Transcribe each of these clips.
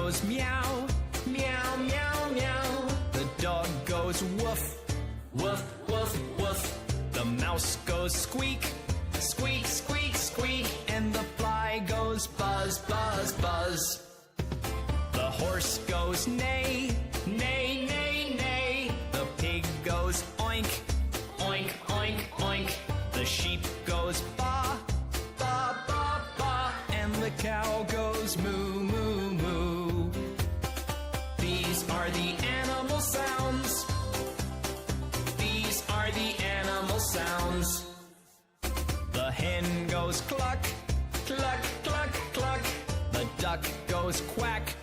goes meow, meow, meow, meow. The dog goes woof, woof, woof, woof. The mouse goes squeak, squeak, squeak, squeak. And the fly goes buzz, buzz, buzz. The horse goes neigh, neigh, neigh, neigh. The pig goes oink, oink, oink, oink. The sheep goes ba, ba, ba, ba. And the cow goes moo, moo, moo. These are the animal sounds. These are the animal sounds. The hen goes cluck, cluck, cluck, cluck. The duck goes quack,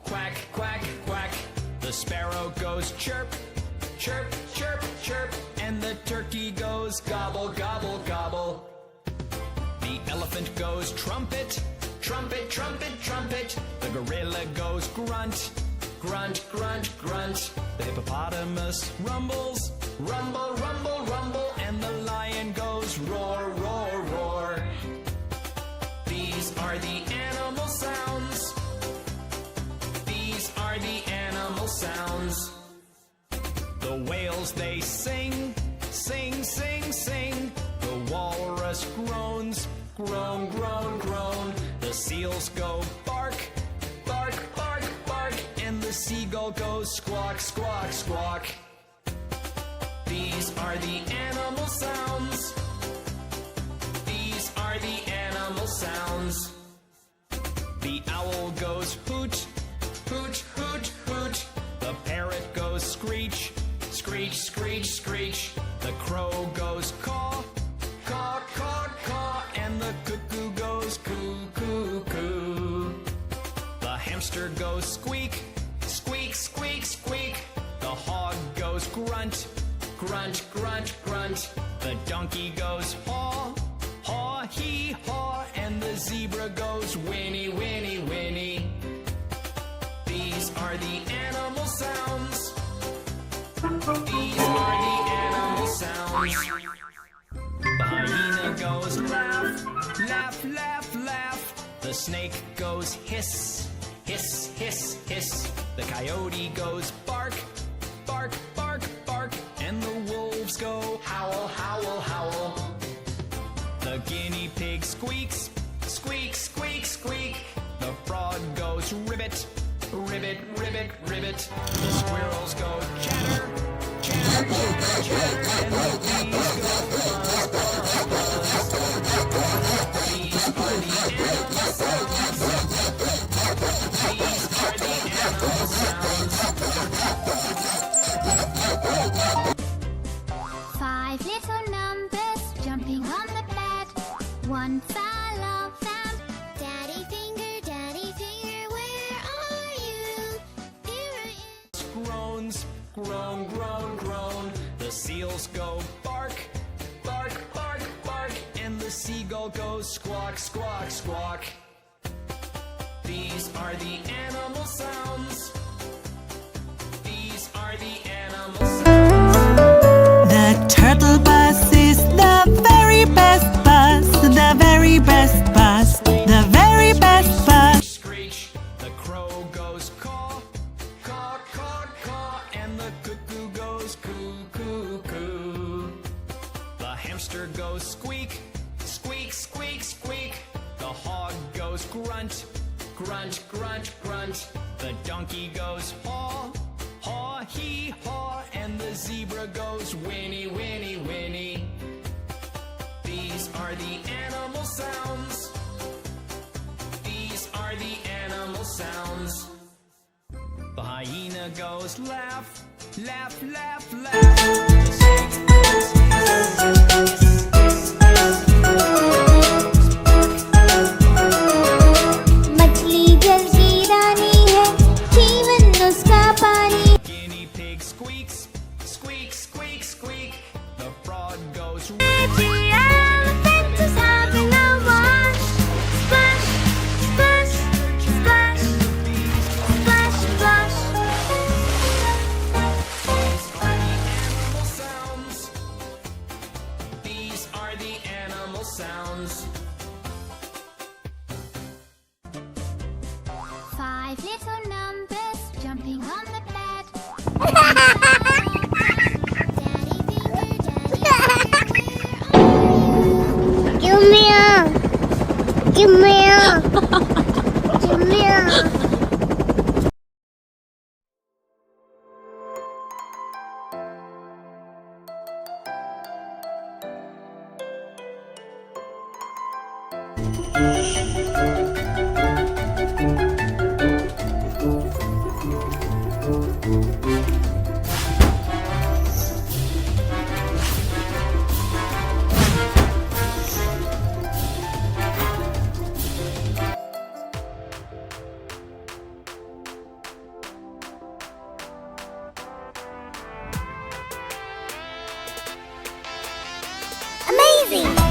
quack, quack, quack. The sparrow goes chirp, chirp, chirp, chirp. And the turkey goes gobble, gobble, gobble. The elephant goes trumpet, trumpet, trumpet, trumpet. The gorilla goes grunt, grunt, grunt, grunt. The hippopotamus rumbles, rumble, rumble, rumble. And the lion goes roar, roar, roar. These are the animal sounds. These are the animal sounds. The whales they sing, sing, sing, sing. The walrus groans, groan, groan, groan. The seals go bark, bark, bark, bark. And the seagull goes squawk, squawk, squawk. These are the animal sounds. These are the animal sounds. The owl goes hoot, hoot, hoot, hoot. The parrot goes screech, screech, screech, screech. The crow goes caw, caw, caw, caw. And the cuckoo goes coo, coo, coo. The hamster goes squeak, squeak, squeak, squeak. The hog goes grunt, grunt, grunt, grunt. The donkey goes haw, haw, hee, haw. And the zebra goes whinny, whinny, whinny. These are the animal sounds. These are the animal sounds. The hyena goes laugh, laugh, laugh, laugh. The snake goes hiss, hiss, hiss, hiss. The coyote goes bark, bark, bark, bark. And the wolves go howl, howl, howl. The guinea pig squeaks, squeak, squeak, squeak. The frog goes ribbit, ribbit, ribbit, ribbit. The squirrels go chatter, chatter, chatter, chatter. And the bees go buzz, buzz, buzz. These are the animal sounds. These are the animal sounds. 5 little numbers jumping on the bed. One fell off and Daddy finger, where are you? Here I am. Groans, groan, groan, groan. The seals go bark, bark, bark, bark. And the seagull goes squawk, squawk, squawk. These are the animal sounds. These are the animal sounds. The turtle bus is the very best bus, the very best bus, the very best bus. Screech, the crow goes caw, caw, caw, caw. And the cuckoo goes coo, coo, coo. The hamster goes squeak, squeak, squeak, squeak. The hog goes grunt, grunt, grunt, grunt. The donkey goes haw, haw, hee, haw. And the zebra goes whinny, whinny, whinny. These are the animal sounds. These are the animal sounds. The hyena goes laugh, laugh, laugh, laugh. The snake goes hiss, hiss, hiss, hiss. मछली जल की रानी है, जीवन उसका पानी. Guinea pig squeaks, squeak, squeak, squeak. The frog goes The elephant is having a wash. Splash, splash, splash, splash, splash. Give me a. Give me a. Give me a. Amazing!